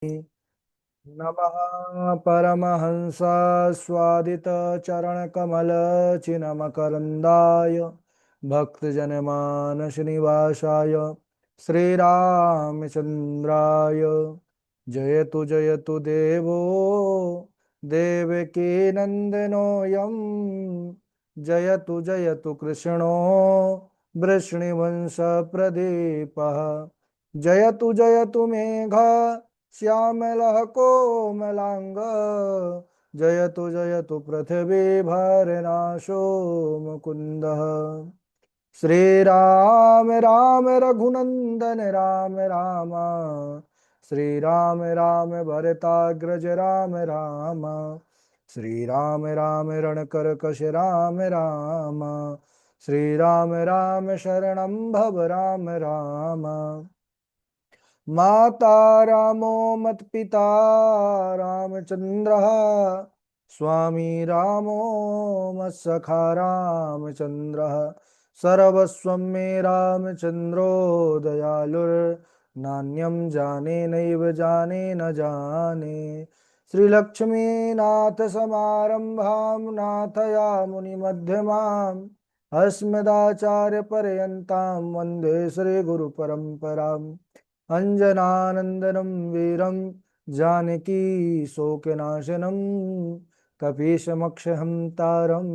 नमः परमहंस स्वादित चरण कमल चिन्मकरन्दाय भक्तजनमानस निवासाय श्रीरामचन्द्राय जयतु देवो देवकी नन्दनोऽयं जयतु कृष्णो वृष्णिवंशप्रदीपः जयतु मेघा श्यामलः कोमलांग जयतु पृथिवी भारनाशो मुकुंदः श्रीराम राम रघुनंदन राम राम श्रीराम राम भरताग्रज राम राम श्रीराम राम रणकरकश राम राम श्रीराम राम शरणं भव राम राम माता रामो मत्पिता रामचन्द्रः स्वामी रामो मत्सखा रामचन्द्रः सर्वस्वं मे रामचन्द्रो दयालुर्नान्यं जाने नैव जाने न जाने श्रीलक्ष्मीनाथ समारम्भां नाथयामुनिमध्यमाम् अस्मदाचार्यपर्यन्तां वन्दे श्रीगुरुपरम्पराम् अंजनानंदनम वीरम जानकी शोकनाशनम कपीशमक्षहं तारम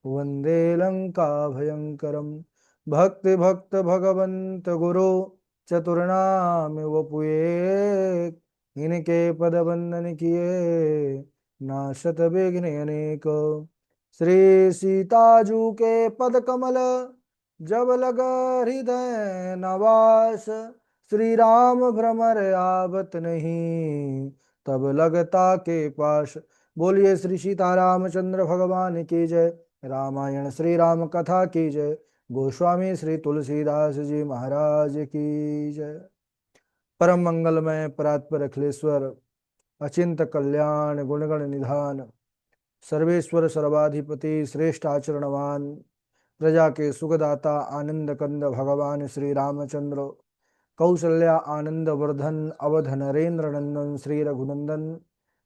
वंदे लंका भयंकरम भक्ति भक्त भगवंत गुरु चतुर्नाम वपुए इनके पद वंदन किए नाशत विघ्न अनेक श्री सीताजू के पद कमल जब लग हृदय नवास श्री राम भ्रमर आवत नहीं तब लगता के पास। बोलिए श्री सीतारामचंद्र भगवान की जय। रामायण श्री राम कथा की जय। गोस्वामी श्री तुलसीदास जी महाराज की जय। परम मंगलमय परात्पर अखिलेश्वर अचिंत कल्याण गुणगण निधान सर्वेश्वर सर्वाधिपति श्रेष्ठ आचरणवान प्रजा के सुखदाता आनंद कंद भगवान श्री रामचंद्र कौसल्या आनंद वर्धन अवध नरेंद्र नंदन श्री रघुनंदन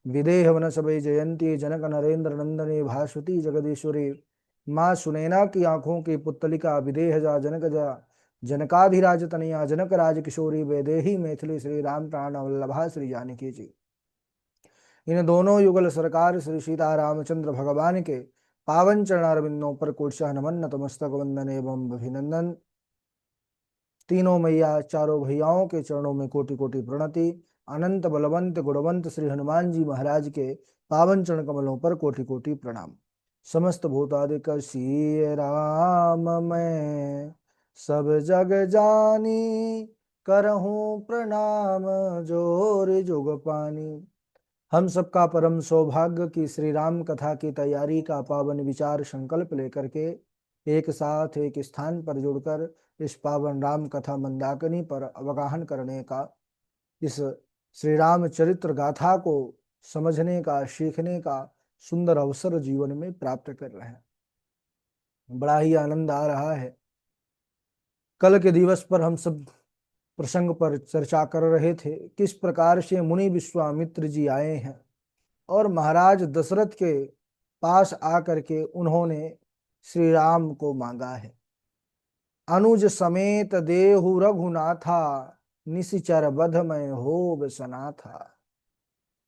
विदेह वन सबई जयंती जनक नरेंद्र नंदने भास्वती जगदीश्वरी माँ सुनैना की आंखों की पुतलिका विदेह जा जनक जा जनकाधिराज तनया जनक राज किशोरी वैदेही मैथिली श्री राम प्राण वल्लभा श्री जानकी जी। इन दोनों युगल सरकार श्री सीता रामचंद्र भगवान के पावन चरणारविंदों पर कोटशाह नमन नतमस्तक वंदन एवं अभिनंदन। तीनों मैया चारों भैयाओं के चरणों में कोटि कोटि प्रणति। अनंत बलवंत गुणवंत श्री हनुमान जी महाराज के पावन चरण कमलों पर कोटि कोटि प्रणाम। समस्त भूतादिक श्री राम मैं सब जग जानी करहूँ प्रणाम जोर जुग पानी। हम सबका परम सौभाग्य की श्री राम कथा की तैयारी का पावन विचार संकल्प लेकर के एक साथ एक स्थान पर जुड़कर इस पावन राम कथा मंदाकिनी पर अवगाहन करने का, इस श्री राम चरित्र गाथा को समझने का, सीखने का सुंदर अवसर जीवन में प्राप्त कर रहे हैं। बड़ा ही आनंद आ रहा है। कल के दिवस पर हम सब प्रसंग पर चर्चा कर रहे थे किस प्रकार से मुनि विश्वामित्र जी आए हैं और महाराज दशरथ के पास आकर के उन्होंने श्री राम को मांगा है। अनुज समेत देहु रघुनाथा निशिचर बध में हो सना था।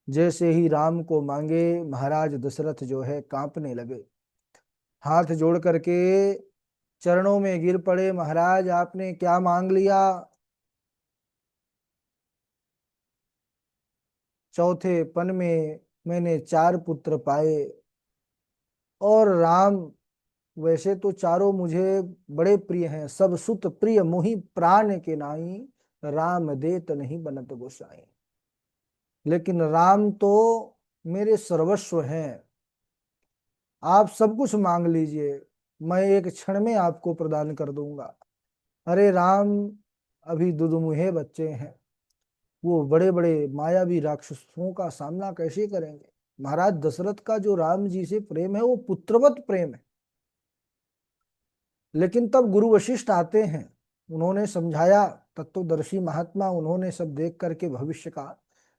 जैसे ही राम को मांगे महाराज दशरथ जो है कांपने लगे, हाथ जोड़ करके चरणों में गिर पड़े। महाराज आपने क्या मांग लिया? चौथे पन में मैंने 4 पुत्र पाए और राम वैसे तो चारों मुझे बड़े प्रिय हैं, सब सुत प्रिय मोहि प्राण के नाई राम देत नहीं बनत गोसाई। लेकिन राम तो मेरे सर्वस्व हैं। आप सब कुछ मांग लीजिए, मैं एक क्षण में आपको प्रदान कर दूंगा। अरे राम अभी दुधमुहे बच्चे हैं, वो बड़े बड़े मायावी राक्षसों का सामना कैसे करेंगे? महाराज दशरथ का जो राम जी से प्रेम है वो पुत्रवत प्रेम है। लेकिन तब गुरु वशिष्ठ आते हैं, उन्होंने समझाया, तत्वदर्शी महात्मा, उन्होंने सब देख करके भविष्य का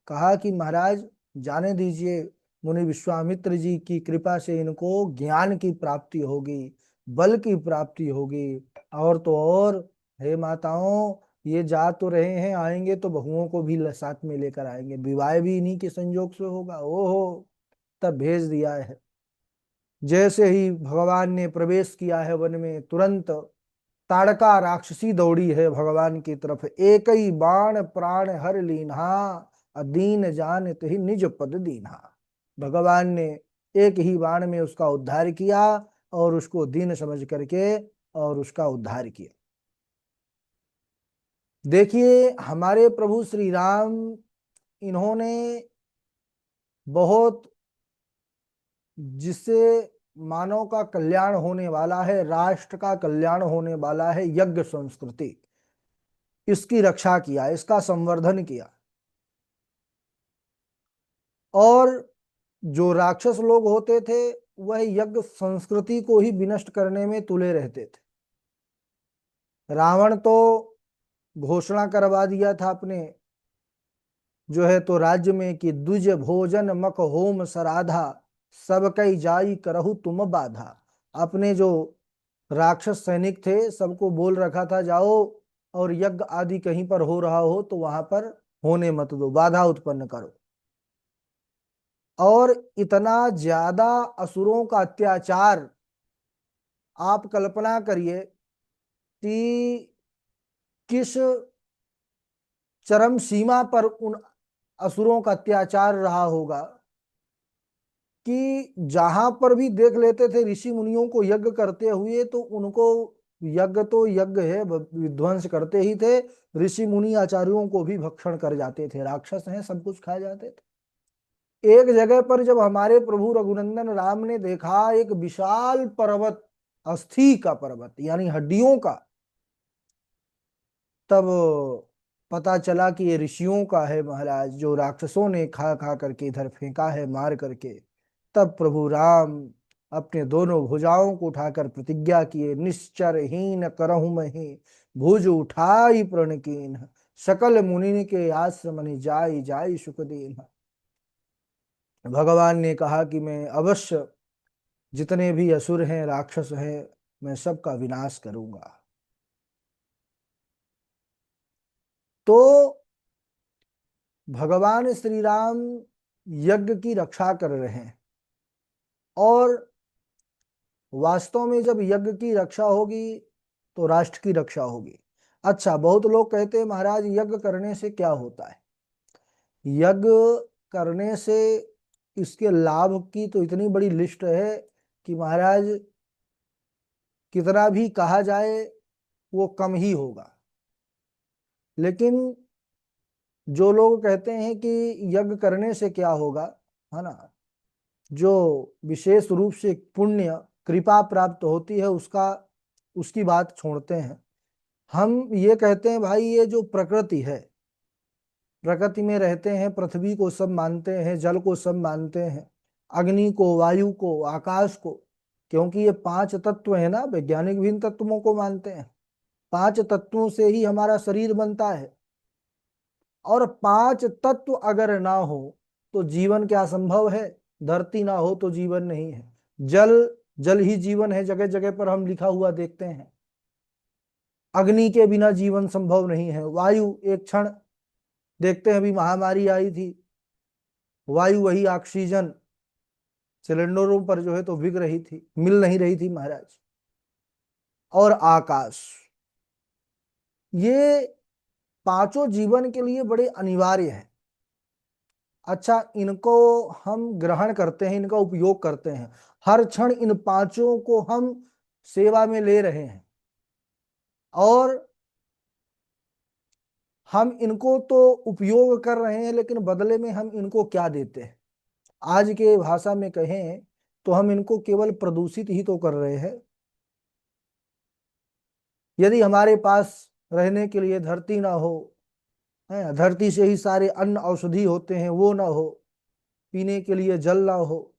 कहा कि महाराज जाने दीजिए, मुनि विश्वामित्र जी की कृपा से इनको ज्ञान की प्राप्ति होगी, बल की प्राप्ति होगी, और तो और हे माताओं, ये जा तो रहे हैं, आएंगे तो बहुओं को भी साथ में लेकर आएंगे, विवाह भी इन्हीं के संयोग से होगा। ओहो, तब भेज दिया है। जैसे ही भगवान ने प्रवेश किया है वन में, तुरंत ताड़का राक्षसी दौड़ी है भगवान की तरफ, एक ही बाण प्राण हर लीन्हा, अदीन जानत ही निज पद दीन्हा। भगवान ने एक ही बाण में उसका उद्धार किया, और उसको दीन समझ करके और उसका उद्धार किया। देखिए हमारे प्रभु श्री राम, इन्होंने बहुत, जिससे मानव का कल्याण होने वाला है, राष्ट्र का कल्याण होने वाला है, यज्ञ संस्कृति, इसकी रक्षा किया, इसका संवर्धन किया। और जो राक्षस लोग होते थे वह यज्ञ संस्कृति को ही विनष्ट करने में तुले रहते थे। रावण तो घोषणा करवा दिया था अपने जो है तो राज्य में कि द्विज भोजन मक होम सराधा, सब कई जाई करहु तुम बाधा। अपने जो राक्षस सैनिक थे सबको बोल रखा था, जाओ और यज्ञ आदि कहीं पर हो रहा हो तो वहां पर होने मत दो, बाधा उत्पन्न करो। और इतना ज्यादा असुरों का अत्याचार, आप कल्पना करिए कि किस चरम सीमा पर उन असुरों का अत्याचार रहा होगा, कि जहां पर भी देख लेते थे ऋषि मुनियों को यज्ञ करते हुए तो उनको, यज्ञ तो यज्ञ है, विध्वंस करते ही थे, ऋषि मुनि आचार्यों को भी भक्षण कर जाते थे, राक्षस हैं सब कुछ खा जाते थे। एक जगह पर जब हमारे प्रभु रघुनंदन राम ने देखा एक विशाल पर्वत, अस्थि का पर्वत यानी हड्डियों का, तब पता चला कि ये ऋषियों का है महाराज, जो राक्षसों ने खा खा करके इधर फेंका है मार करके। तब प्रभु राम अपने दोनों भुजाओं को उठाकर प्रतिज्ञा किए, निश्चर हीन करहु मही, भुज उठाई प्रण कीन, सकल मुनि के आश्रम जाई जाई सुख दीन। भगवान ने कहा कि मैं अवश्य जितने भी असुर हैं, राक्षस हैं, मैं सबका विनाश करूंगा। तो भगवान श्री राम यज्ञ की रक्षा कर रहे हैं, और वास्तव में जब यज्ञ की रक्षा होगी तो राष्ट्र की रक्षा होगी। अच्छा, बहुत लोग कहते हैं महाराज यज्ञ करने से क्या होता है? यज्ञ करने से इसके लाभ की तो इतनी बड़ी लिस्ट है कि महाराज कितना भी कहा जाए वो कम ही होगा। लेकिन जो लोग कहते हैं कि यज्ञ करने से क्या होगा, है ना, जो विशेष रूप से पुण्य कृपा प्राप्त होती है उसका, उसकी बात छोड़ते हैं। हम ये कहते हैं भाई, ये जो प्रकृति है, प्रकृति में रहते हैं, पृथ्वी को सब मानते हैं, जल को सब मानते हैं, अग्नि को, वायु को, आकाश को, क्योंकि ये पांच तत्व है ना, वैज्ञानिक भी इन तत्वों को मानते हैं। पांच तत्वों से ही हमारा शरीर बनता है, और पांच तत्व अगर ना हो तो जीवन क्या संभव है? धरती ना हो तो जीवन नहीं है। जल, जल ही जीवन है, जगह जगह पर हम लिखा हुआ देखते हैं। अग्नि के बिना जीवन संभव नहीं है। वायु, एक क्षण देखते हैं, अभी महामारी आई थी, वायु वही ऑक्सीजन सिलेंडरों पर जो है तो बिक रही थी, मिल नहीं रही थी महाराज। और आकाश, ये पांचों जीवन के लिए बड़े अनिवार्य हैं। अच्छा, इनको हम ग्रहण करते हैं, इनका उपयोग करते हैं, हर क्षण इन पांचों को हम सेवा में ले रहे हैं, और हम इनको तो उपयोग कर रहे हैं, लेकिन बदले में हम इनको क्या देते हैं? आज के भाषा में कहें तो हम इनको केवल प्रदूषित ही तो कर रहे हैं। यदि हमारे पास रहने के लिए धरती ना हो, है, धरती से ही सारे अन्न औषधि होते हैं, वो ना हो, पीने के लिए जल ना हो,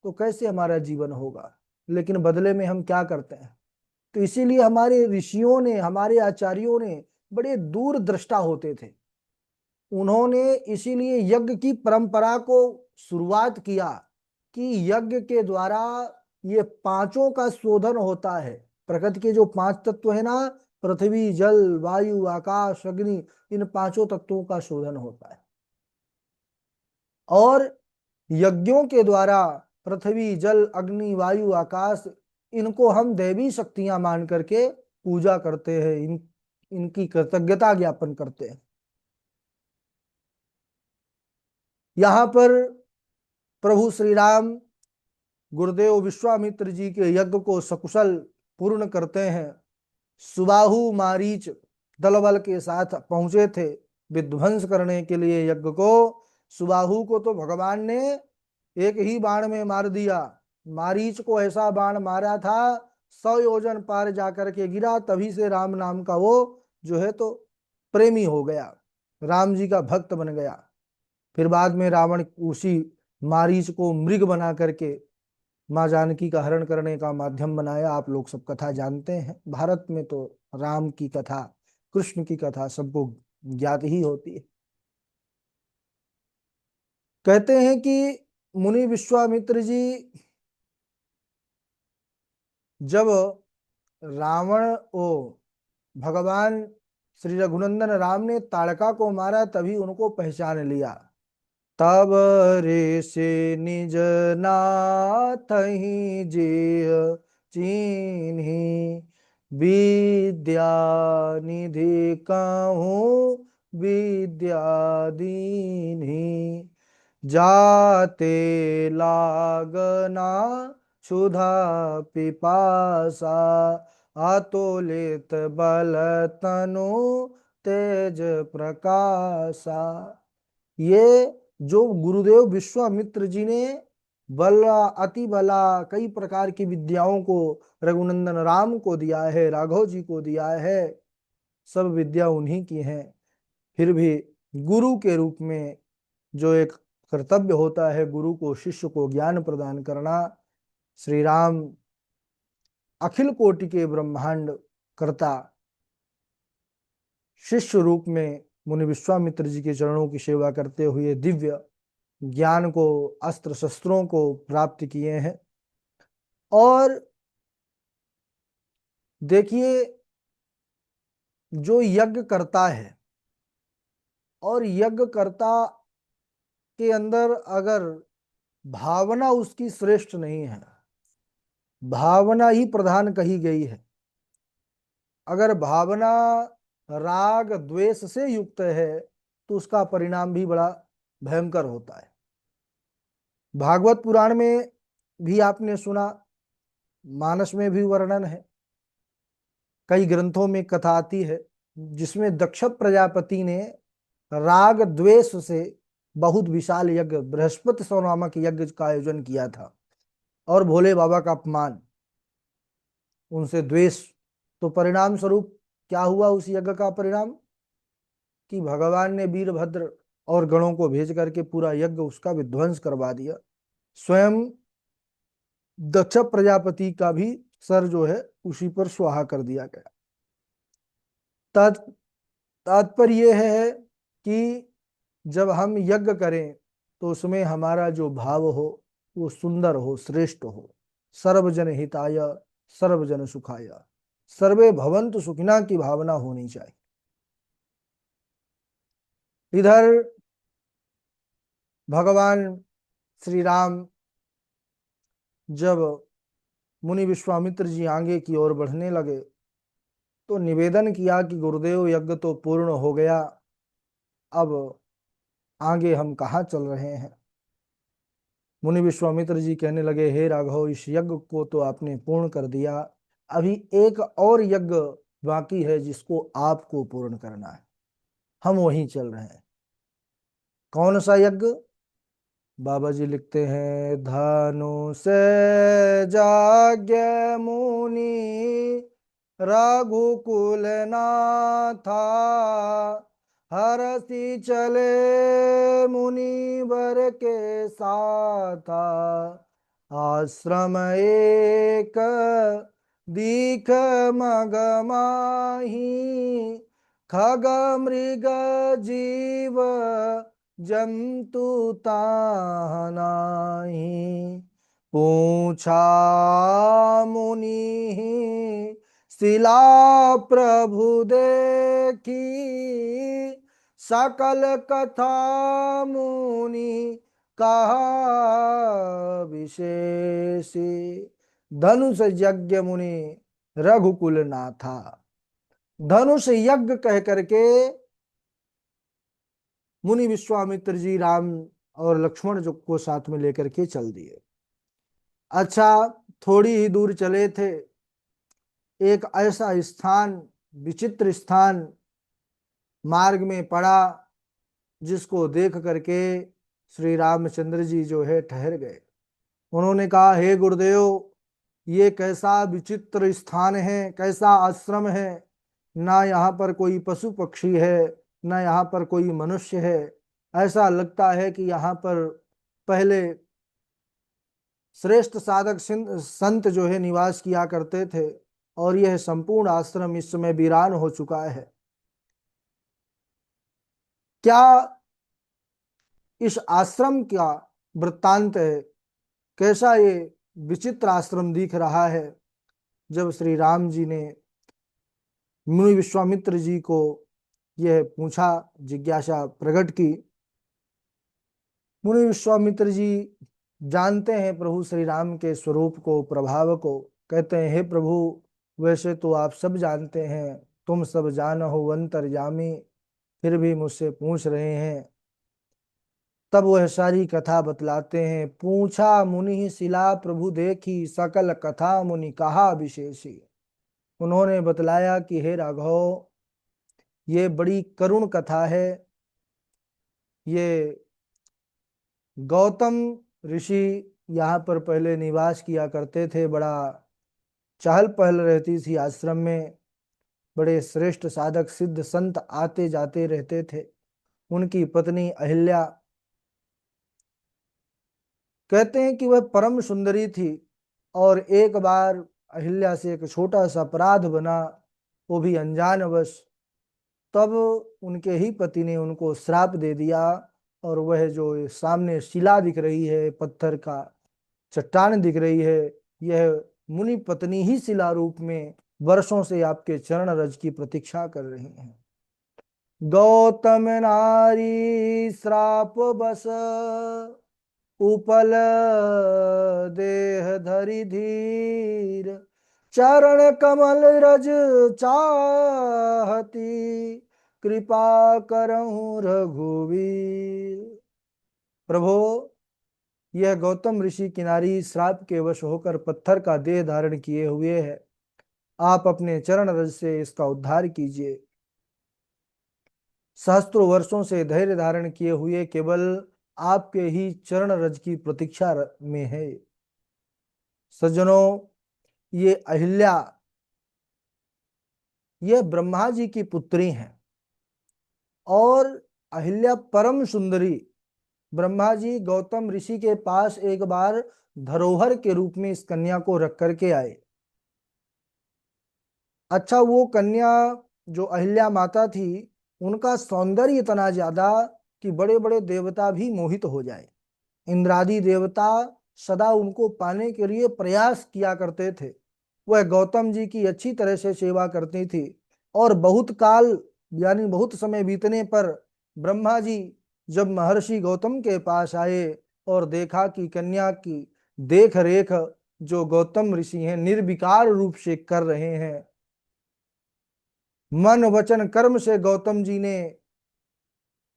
तो कैसे हमारा जीवन होगा? लेकिन बदले में हम क्या करते हैं? तो इसीलिए हमारे ऋषियों ने, हमारे आचार्यों ने बड़े दूरदृष्टा होते थे। उन्होंने इसीलिए यज्ञ की परंपरा को शुरुआत किया कि यज्ञ के द्वारा ये पांचों का शोधन होता है। प्रकृति के जो पांच तत्व है ना, पृथ्वी जल वायु आकाश अग्नि, इन पांचों तत्वों का शोधन होता है। और यज्ञों के द्वारा पृथ्वी जल अग्नि वायु आकाश, इनको हम दैवी शक्तियां मान करके पूजा करते हैं, इनकी कृतज्ञता ज्ञापन करते हैं। यहाँ पर प्रभु श्री राम गुरुदेव विश्वामित्र जी के यज्ञ को सकुशल पूर्ण करते हैं। सुबाहु मारीच दल बल के साथ पहुंचे थे विध्वंस करने के लिए यज्ञ को। सुबाहु को तो भगवान ने एक ही बाण में मार दिया। मारीच को ऐसा बाण मारा था 100 योजन पार जाकर के गिरा, तभी से राम नाम का वो जो है तो प्रेमी हो गया, राम जी का भक्त बन गया। फिर बाद में रावण उसी मारीच को मृग बना करके माँ जानकी का हरण करने का माध्यम बनाया। आप लोग सब कथा जानते हैं, भारत में तो राम की कथा कृष्ण की कथा सबको ज्ञात ही होती है। कहते हैं कि मुनि विश्वामित्र जी जब रावण ओ भगवान श्री रघुनंदन राम ने ताड़का को मारा, तभी उनको पहचान लिया। तब रे से निज नाथ ही जेय चीन्ही, विद्या निधि कहूँ विद्या दीन्ही, जाते लागना क्षुधा पिपासा, अतुलित बल तनु तेज प्रकाशा। ये जो गुरुदेव विश्वामित्र जी ने बला अति बला कई प्रकार की विद्याओं को रघुनंदन राम को दिया है, राघव जी को दिया है, सब विद्या उन्हीं की हैं। फिर भी गुरु के रूप में जो एक कर्तव्य होता है गुरु को शिष्य को ज्ञान प्रदान करना, श्री राम अखिल कोटि के ब्रह्मांड कर्ता शिष्य रूप में मुनि विश्वामित्र जी के चरणों की सेवा करते हुए दिव्य ज्ञान को अस्त्र शस्त्रों को प्राप्त किए हैं। और देखिए, जो यज्ञ करता है और यज्ञ करता के अंदर अगर भावना उसकी श्रेष्ठ नहीं है, भावना ही प्रधान कही गई है, अगर भावना राग द्वेष से युक्त है तो उसका परिणाम भी बड़ा भयंकर होता है। भागवत पुराण में भी आपने सुना, मानस में भी वर्णन है, कई ग्रंथों में कथा आती है, जिसमें दक्ष प्रजापति ने राग द्वेष से बहुत विशाल यज्ञ बृहस्पति सौ नामक यज्ञ का आयोजन किया था और भोले बाबा का अपमान, उनसे द्वेष। तो परिणाम स्वरूप क्या हुआ उस यज्ञ का परिणाम कि भगवान ने वीरभद्र और गणों को भेज करके पूरा यज्ञ उसका विध्वंस करवा दिया। स्वयं दक्ष प्रजापति का भी सर जो है उसी पर स्वाहा कर दिया गया। तात्पर्य यह है कि जब हम यज्ञ करें तो उसमें हमारा जो भाव हो वो सुंदर हो, श्रेष्ठ हो, सर्वजन हिताय सर्वजन सुखाय सर्वे भवन्तु सुखिना की भावना होनी चाहिए। इधर भगवान श्री राम जब मुनि विश्वामित्र जी आगे की ओर बढ़ने लगे तो निवेदन किया कि गुरुदेव यज्ञ तो पूर्ण हो गया, अब आगे हम कहाँ चल रहे हैं। मुनि विश्वामित्र जी कहने लगे, हे राघव, इस यज्ञ को तो आपने पूर्ण कर दिया, अभी एक और यज्ञ बाकी है जिसको आपको पूर्ण करना है, हम वहीं चल रहे हैं। कौन सा यज्ञ? बाबा जी लिखते हैं, धनु से जाग्य मुनि रघुकुल नाथा, हरषि चले मुनि वर के साथा, आश्रम एक दीख मग माही, खग मृग जीव जंतु ताहि नाही। पूछा मुनि शिला प्रभु देखी, सकल कथा मुनि कहा विशेषी। धनुष यज्ञ मुनि रघुकुल नाथा। धनुष यज्ञ कह करके मुनि विश्वामित्र जी राम और लक्ष्मण जो को साथ में लेकर के चल दिए। अच्छा, थोड़ी ही दूर चले थे, एक ऐसा स्थान, विचित्र स्थान मार्ग में पड़ा, जिसको देख करके श्री रामचंद्र जी जो है ठहर गए। उन्होंने कहा, हे गुरुदेव, ये कैसा विचित्र स्थान है, कैसा आश्रम है। ना यहाँ पर कोई पशु पक्षी है, ना यहाँ पर कोई मनुष्य है। ऐसा लगता है कि यहाँ पर पहले श्रेष्ठ साधक संत जो है निवास किया करते थे, और यह संपूर्ण आश्रम इस समय वीरान हो चुका है। क्या इस आश्रम का वृत्तांत है, कैसा ये विचित्र आश्रम दिख रहा है। जब श्री राम जी ने मुनि विश्वामित्र जी को यह पूछा, जिज्ञासा प्रकट की, मुनि विश्वामित्र जी जानते हैं प्रभु श्री राम के स्वरूप को, प्रभाव को। कहते हैं, हे प्रभु, वैसे तो आप सब जानते हैं, तुम सब जानहो अंतर्यामी, फिर भी मुझसे पूछ रहे हैं। तब वह सारी कथा बतलाते हैं। पूछा मुनि शिला प्रभु देखी, सकल कथा मुनि कहा विशेषी। उन्होंने बतलाया कि हे राघव, ये बड़ी करुण कथा है। ये गौतम ऋषि यहाँ पर पहले निवास किया करते थे। बड़ा चहल पहल रहती थी आश्रम में। बड़े श्रेष्ठ साधक सिद्ध संत आते जाते रहते थे। उनकी पत्नी अहिल्या, कहते हैं कि वह परम सुंदरी थी, और एक बार अहिल्या से एक छोटा सा अपराध बना, वो भी अनजानवश। तब उनके ही पति ने उनको श्राप दे दिया, और वह जो सामने शिला दिख रही है, पत्थर का चट्टान दिख रही है, यह मुनि पत्नी ही शिला रूप में वर्षों से आपके चरण रज की प्रतीक्षा कर रही हैं। गौतम नारी श्राप बस, उपल देह धरि धीर, चरण कमल रज चाहती, कृपा करहु रघुवीर। प्रभो, यह गौतम ऋषि किनारी श्राप के वश होकर पत्थर का देह धारण किए हुए है। आप अपने चरण रज से इसका उद्धार कीजिए। सहस्त्रों वर्षों से धैर्य धारण किए हुए केवल आपके ही चरण रज की प्रतीक्षा में है। सज्जनों, ये अहिल्या, ये ब्रह्मा जी की पुत्री हैं, और अहिल्या परम सुंदरी। ब्रह्मा जी गौतम ऋषि के पास एक बार धरोहर के रूप में इस कन्या को रख करके आए। अच्छा, वो कन्या जो अहिल्या माता थी, उनका सौंदर्य इतना ज्यादा कि बड़े बड़े देवता भी मोहित हो जाए। इंद्रादि देवता सदा उनको पाने के लिए प्रयास किया करते थे। वह गौतम जी की अच्छी तरह से सेवा करती थी, और बहुत काल यानी बहुत समय बीतने पर ब्रह्मा जी जब महर्षि गौतम के पास आए और देखा कि कन्या की देख रेख जो गौतम ऋषि हैं निर्विकार रूप से कर रहे हैं, मन वचन कर्म से गौतम जी ने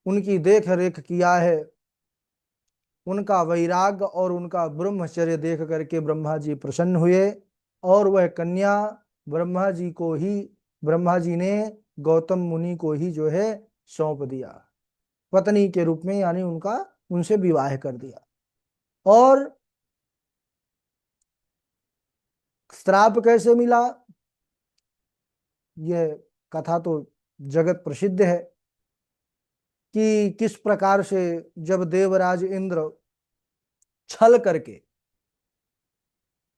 उनकी देख रेख किया है, उनका वैराग्य और उनका ब्रह्मचर्य देख करके ब्रह्मा जी प्रसन्न हुए, और वह कन्या ब्रह्मा जी को ही, ब्रह्मा जी ने गौतम मुनि को ही जो है सौंप दिया पत्नी के रूप में, यानी उनका उनसे विवाह कर दिया। और श्राप कैसे मिला, यह कथा तो जगत प्रसिद्ध है कि किस प्रकार से जब देवराज इंद्र छल करके,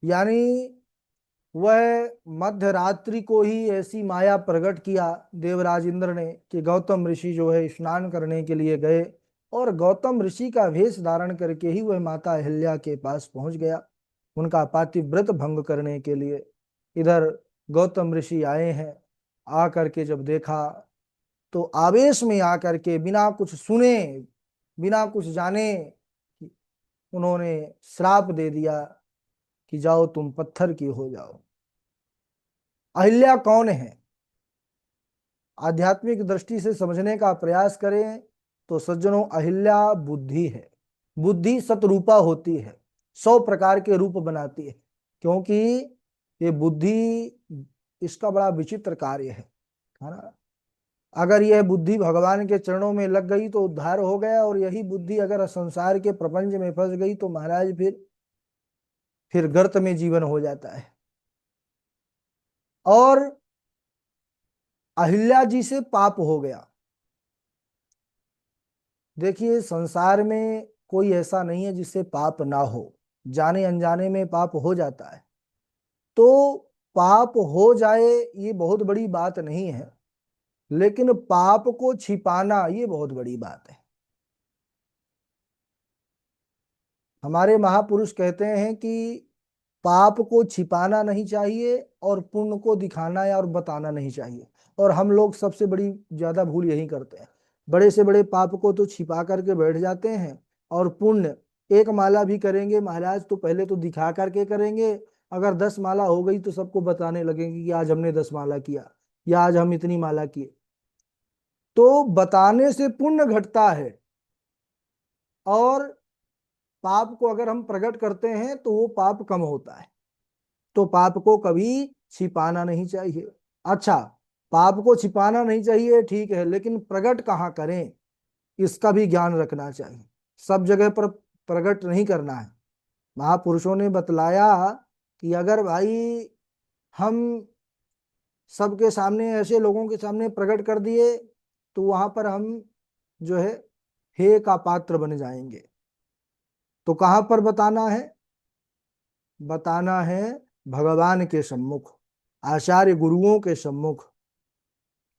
यानी वह मध्य रात्रि को ही ऐसी माया प्रकट किया देवराज इंद्र ने कि गौतम ऋषि जो है स्नान करने के लिए गए, और गौतम ऋषि का वेश धारण करके ही वह माता अहिल्या के पास पहुंच गया उनका पातिव्रत भंग करने के लिए। इधर गौतम ऋषि आए हैं, आकर के जब देखा तो आवेश में आकर के बिना कुछ सुने, बिना कुछ जाने, उन्होंने श्राप दे दिया कि जाओ तुम पत्थर की हो जाओ। अहिल्या कौन है? आध्यात्मिक दृष्टि से समझने का प्रयास करें तो सज्जनों, अहिल्या बुद्धि है। बुद्धि सतरूपा होती है, 100 प्रकार के रूप बनाती है, क्योंकि ये बुद्धि, इसका बड़ा विचित्र कार्य है ना। अगर यह बुद्धि भगवान के चरणों में लग गई तो उद्धार हो गया, और यही बुद्धि अगर संसार के प्रपंच में फंस गई तो महाराज फिर गर्त में जीवन हो जाता है। और अहिल्या जी से पाप हो गया। देखिए, संसार में कोई ऐसा नहीं है जिससे पाप ना हो, जाने अनजाने में पाप हो जाता है। तो पाप हो जाए ये बहुत बड़ी बात नहीं है, लेकिन पाप को छिपाना ये बहुत बड़ी बात है। हमारे महापुरुष कहते हैं कि पाप को छिपाना नहीं चाहिए और पुण्य को दिखाना या और बताना नहीं चाहिए। और हम लोग सबसे बड़ी ज्यादा भूल यही करते हैं, बड़े से बड़े पाप को तो छिपा करके बैठ जाते हैं, और पुण्य एक माला भी करेंगे महाराज तो पहले तो दिखा करके करेंगे, अगर 10 माला हो गई तो सबको बताने लगेंगे कि आज हमने 10 माला किया या आज हम इतनी माला किए। तो बताने से पुण्य घटता है, और पाप को अगर हम प्रकट करते हैं तो वो पाप कम होता है। तो पाप को कभी छिपाना नहीं चाहिए। अच्छा, पाप को छिपाना नहीं चाहिए ठीक है, लेकिन प्रकट कहाँ करें इसका भी ज्ञान रखना चाहिए। सब जगह पर प्रकट नहीं करना है। महापुरुषों ने बतलाया कि अगर भाई हम सबके सामने, ऐसे लोगों के सामने प्रकट कर दिए तो वहां पर हम जो है हे का पात्र बन जाएंगे। तो कहां पर बताना है? बताना है भगवान के सम्मुख, आचार्य गुरुओं के सम्मुख,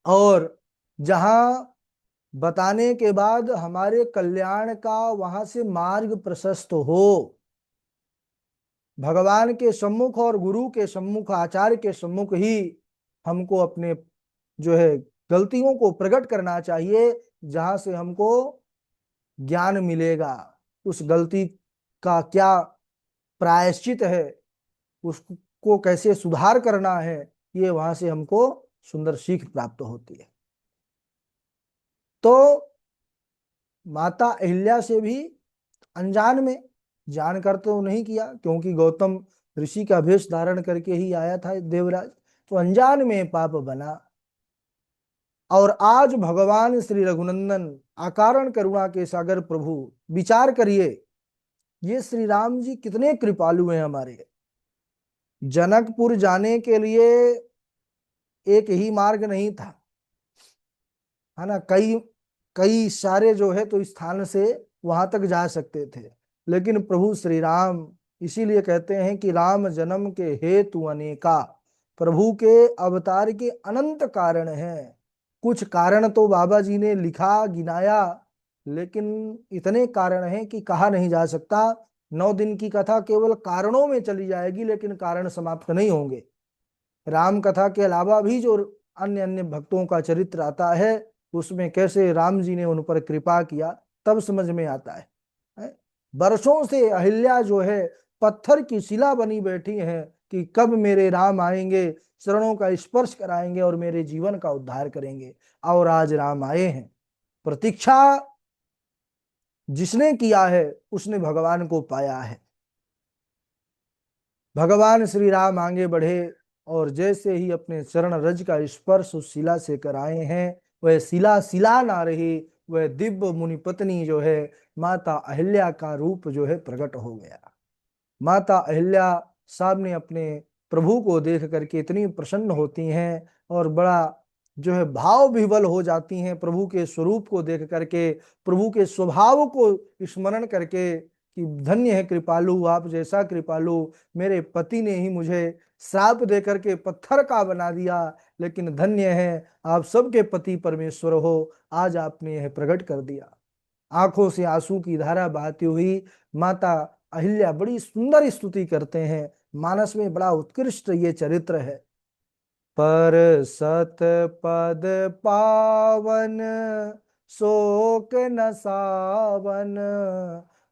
और जहां बताने के बाद हमारे कल्याण का वहां से मार्ग प्रशस्त हो। भगवान के सम्मुख और गुरु के सम्मुख, आचार्य के सम्मुख ही हमको अपने जो है गलतियों को प्रकट करना चाहिए, जहां से हमको ज्ञान मिलेगा। उस गलती का क्या प्रायश्चित है, उसको कैसे सुधार करना है, ये वहां से हमको सुंदर सीख प्राप्त होती है। तो माता अहिल्या से भी अनजान में, जानकर तो नहीं किया क्योंकि गौतम ऋषि का वेश धारण करके ही आया था देवराज, तो अनजान में पाप बना। और आज भगवान श्री रघुनंदन, अकारण करुणा के सागर प्रभु, विचार करिए ये श्री राम जी कितने कृपालु हैं हमारे। जनकपुर जाने के लिए एक ही मार्ग नहीं था, है ना, कई कई सारे जो है तो स्थान से वहां तक जा सकते थे, लेकिन प्रभु श्री राम, इसीलिए कहते हैं कि राम जन्म के हेतु अनेका, प्रभु के अवतार के अनंत कारण हैं। कुछ कारण तो बाबा जी ने लिखा, गिनाया, लेकिन इतने कारण हैं कि कहा नहीं जा सकता। 9 दिन की कथा केवल कारणों में चली जाएगी, लेकिन कारण समाप्त नहीं होंगे। राम कथा के अलावा भी जो अन्य अन्य भक्तों का चरित्र आता है, उसमें कैसे राम जी ने उन पर कृपा किया, तब समझ में आता है? वर्षों से अहिल्या जो है पत्थर की शिला बनी बैठी है कि कब मेरे राम आएंगे, चरणों का स्पर्श कराएंगे और मेरे जीवन का उद्धार करेंगे। और आज राम आए हैं। प्रतीक्षा जिसने किया है उसने भगवान को पाया है। भगवान श्री राम आगे बढ़े और जैसे ही अपने चरण रज का स्पर्श उस शिला से कराए हैं, वह शिला शिला ना रही, वह दिव्य मुनि पत्नी जो है माता अहिल्या का रूप जो है प्रकट हो गया। माता अहिल्या सामने अपने प्रभु को देख करके इतनी प्रसन्न होती हैं और बड़ा जो है भाव विह्वल हो जाती हैं प्रभु के स्वरूप को देख करके, प्रभु के स्वभाव को स्मरण करके। कि धन्य है कृपालु, आप जैसा कृपालु। मेरे पति ने ही मुझे श्राप दे करके पत्थर का बना दिया, लेकिन धन्य है आप सबके पति परमेश्वर हो, आज आपने यह प्रकट कर दिया। आंखों से आंसू की धारा बहाती हुई माता अहिल्या बड़ी सुंदर स्तुति करते हैं। मानस में बड़ा उत्कृष्ट ये चरित्र है। पर सत पद पावन, शोक न सावन,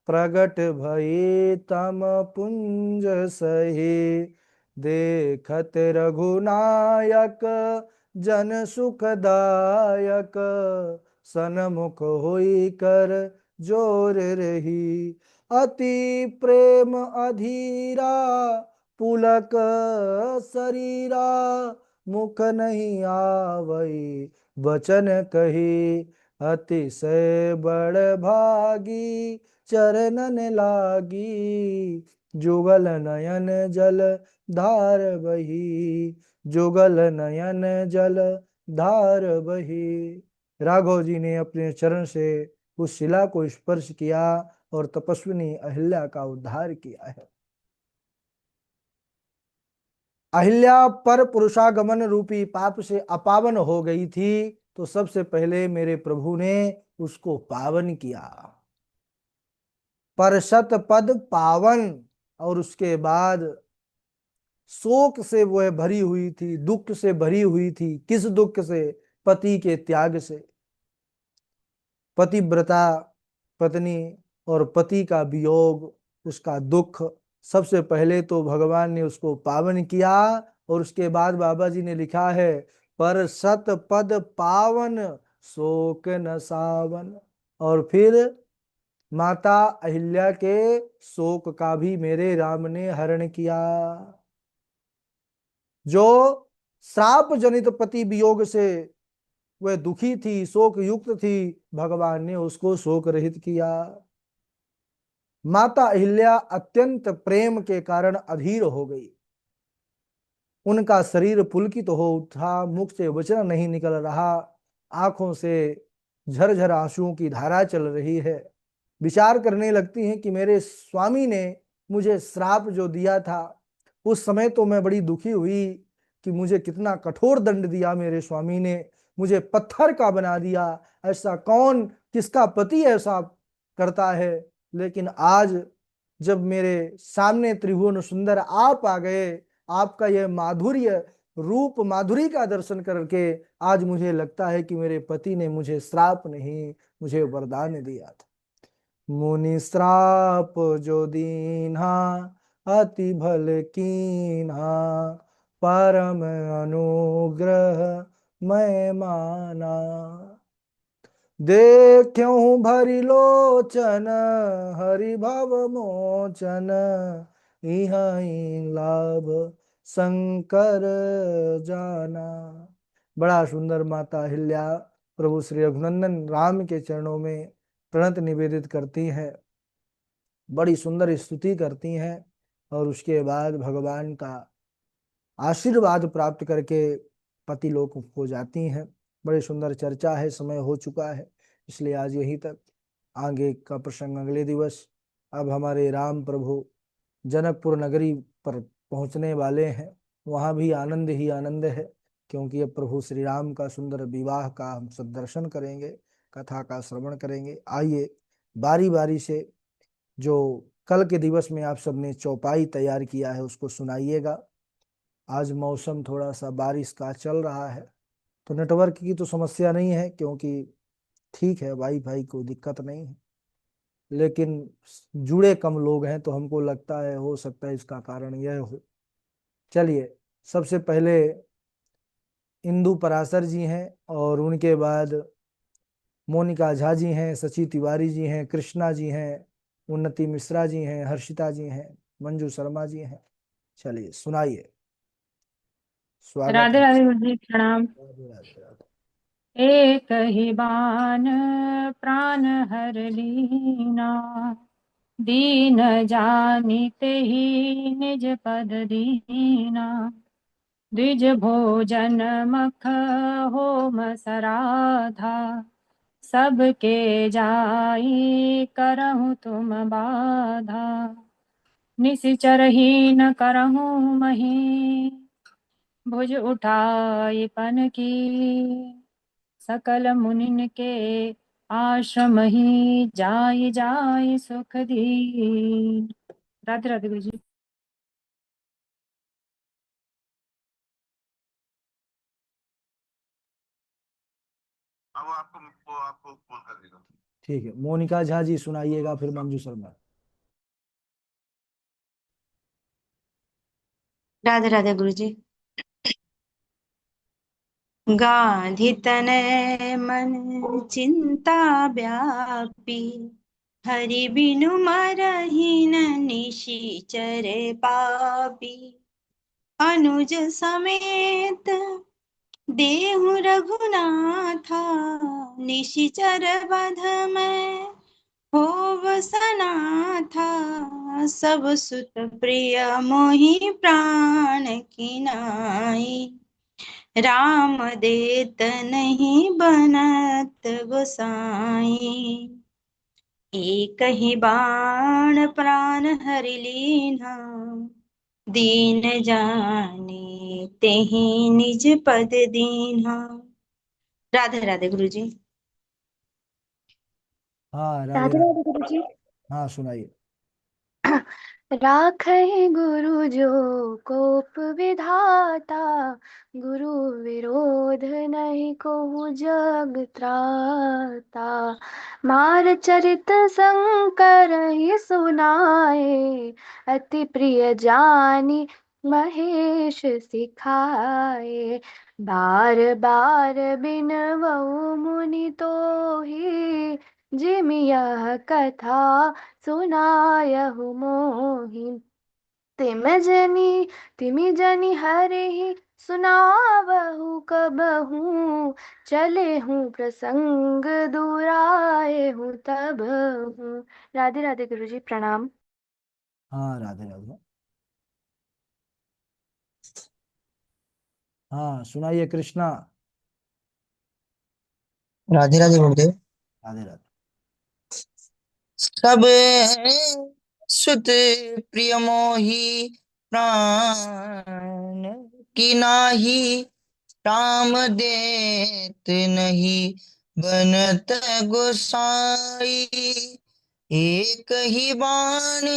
प्रगट भई तम पुंज सही, देखत रघुनायक जन सुखदायक, सनमुख होई कर जोर रही, अति प्रेम अधीरा पुलक शरीरा, मुख नहीं आवई वचन कही, अतिशय बड़ भागी चरणन लागी, जुगल नयन जल धार बही, जुगल नयन जल धार बही। राघव जी ने अपने चरण से उस शिला को स्पर्श किया और तपस्विनी अहिल्या का उद्धार किया है। अहिल्या पर पुरुषागमन रूपी पाप से अपावन हो गई थी, तो सबसे पहले मेरे प्रभु ने उसको पावन किया। पर शत पद पावन, और उसके बाद शोक से वह भरी हुई थी, दुख से भरी हुई थी। किस दुख से? पति के त्याग से। पतिव्रता पत्नी और पति का वियोग, उसका दुख। सबसे पहले तो भगवान ने उसको पावन किया, और उसके बाद बाबा जी ने लिखा है, पर सत पद पावन, शोक न सावन। और फिर माता अहिल्या के शोक का भी मेरे राम ने हरण किया। जो श्राप जनित पति वियोग से वह दुखी थी, शोक युक्त थी, भगवान ने उसको शोक रहित किया। माता अहिल्या अत्यंत प्रेम के कारण अधीर हो गई। उनका शरीर पुलकित हो उठा, मुख से वचन नहीं निकल रहा, आंखों से झरझर आंसुओं की धारा चल रही है। विचार करने लगती हैं कि मेरे स्वामी ने मुझे श्राप जो दिया था, उस समय तो मैं बड़ी दुखी हुई कि मुझे कितना कठोर दंड दिया मेरे स्वामी ने, मुझे पत्थर का बना दिया। ऐसा कौन, किसका पति ऐसा करता है? लेकिन आज जब मेरे सामने त्रिभुवन सुंदर आप आ गए, आपका यह माधुर्य रूप माधुरी का दर्शन करके आज मुझे लगता है कि मेरे पति ने मुझे श्राप नहीं, मुझे वरदान दिया था। मुनि श्राप जो दीन्हा, अति भल कीन्हा, परम अनुग्रह मैं माना, देख्यहु भरि लोचन, हरि भव मोचन, इहीं लाभ शंकर जाना। बड़ा सुंदर माता अहिल्या प्रभु श्री रघुनंदन राम के चरणों में प्रणत निवेदित करती हैं, बड़ी सुंदर स्तुति करती हैं, और उसके बाद भगवान का आशीर्वाद प्राप्त करके पति लोक हो जाती हैं। बड़ी सुंदर चर्चा है, समय हो चुका है, इसलिए आज यहीं तक। आगे का प्रसंग अगले दिवस। अब हमारे राम प्रभु जनकपुर नगरी पर पहुंचने वाले हैं। वहां भी आनंद ही आनंद है, क्योंकि अब प्रभु श्री राम का सुंदर विवाह का हम सब दर्शन करेंगे, कथा का श्रवण करेंगे। आइए बारी बारी से जो कल के दिवस में आप सबने चौपाई तैयार किया है उसको सुनाइएगा। आज मौसम थोड़ा सा बारिश का चल रहा है, तो नेटवर्क की तो समस्या नहीं है, क्योंकि ठीक है, वाईफाई को दिक्कत नहीं है, लेकिन जुड़े कम लोग हैं, तो हमको लगता है हो सकता है इसका कारण यह हो। चलिए, सबसे पहले इंदु पराशर जी हैं, और उनके बाद मोनिका झा जी हैं, सची तिवारी जी हैं, कृष्णा जी हैं, उन्नति मिश्रा जी हैं, हर्षिता जी हैं, मंजू शर्मा जी हैं। चलिए सुनाइए, स्वागत राधे है। राधे गुरु जी, प्रणाम। राधे राधे राधे। एक ही बान प्राण हर लीना, दीन जानिते ही निज पद दीना, द्विज भोजन मख होम सराधा, सबके जाई करहु तुम बाधा। निशिचर ही न करहु मही, भुज उठाई पन की। सकल मुनिन के आश्रम ही, जाई जाई सुख दी। राधे राधे गुरु जी। अब आपको फोन कर देगा। ठीक है, मोनिका झा जी सुनाइएगा, फिर मंजू शर्मा। राधे राधे गुरु जी। गांधी तनय मन चिंता व्यापी, हरि बिनु मरहि न निशिचर पापी। अनुज समेत देहु रघुनाथा, निशिचर बध में होव सनाथा। सब सुत प्रिय मोहि प्राण की नाई, राम देत नहीं बनत गोसाई। एक ही बाण प्राण हरि लीन्हा, दीन जाने तेहि निज पद दीन्हा। राधे राधे गुरु जी। हाँ राधे राधे राधे। राधे गुरु जी। हाँ सुनाइए। राखहि गुरु जो कोप विधाता, गुरु विरोध नहीं को जग त्राता। मार चरित शंकर ही सुनाए, अति प्रिय जानी महेश सिखाए। बार बार बिनवऊ मुनि तो ही, जिम यह कथा सुनायहु मोहि। तिमि जनि हरिहि सुनावहु कबहु, चले हूँ प्रसंग दुराए हूँ तब हूँ। राधे राधे गुरु जी, प्रणाम। हाँ राधे राधे। हाँ सुनाइए कृष्णा। राधे राधे गुरुदेव। राधे राधे। सब सुत प्रिय मोहि प्राण की नाही, राम देत नहीं बनत गोसाई। एक ही बाण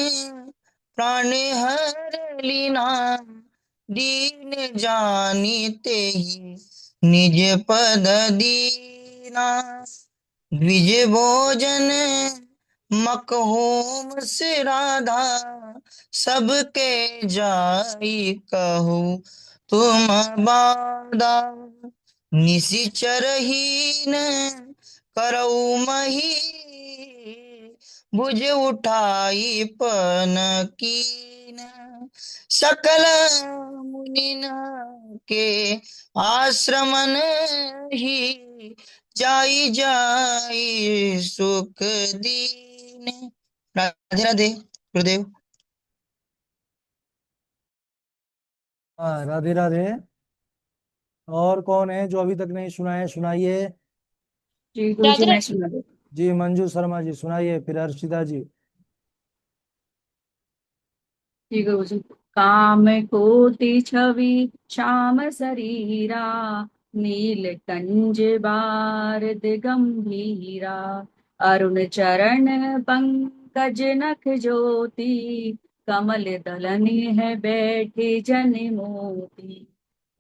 प्राण हर लीना, दीन जानी तेहि निज पद दीना। द्विज भोजन मकहोम से राधा, सबके जाई कहू तुम बादा। निशिचर हीन करऊ मही, भुज उठाई पन कीन। सकल मुनिन के आश्रमन ही, जाई जाई सुख दीन। राधे राधे गुरुदेव। हाँ राधे राधे। और कौन है जो अभी तक नहीं सुनाए, सुनाइए। जी गुरु जी, मैं सुना देती जी मंजू शर्मा जी सुनाइए, फिर अर्शिता जी। हूँ। जी गुरु जी। काम कोटि छवि श्याम शरीरा, नील कंज बारद गंभीरा। अरुण चरण पंकज नख ज्योति, कमल दलन है बैठे जन मोती।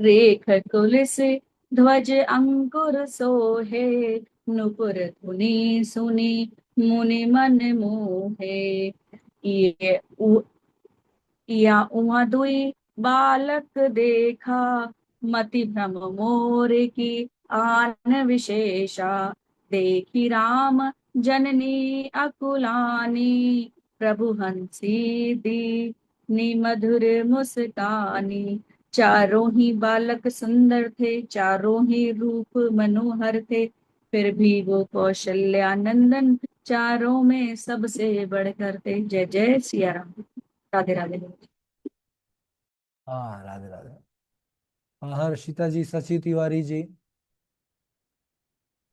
रेख कुलिस ध्वज अंकुर सोहे, नुपुर धुनि सुनि मुनि मन मोहे। ये या उहाँ दुई बालक देखा, मति भ्रम मोर की आन विशेषा। देखी राम जननी अकुलानी, प्रभु हंसी दी मधुर मुस्कानी। चारों ही बालक सुंदर थे, चारों ही रूप मनोहर थे, फिर भी वो कौशल्यानंदन चारों में सबसे बढ़कर थे। जय जय सिया राम। राधे राधे। हाँ राधे राधे। हाँ, हर्षिता जी, शशि तिवारी जी।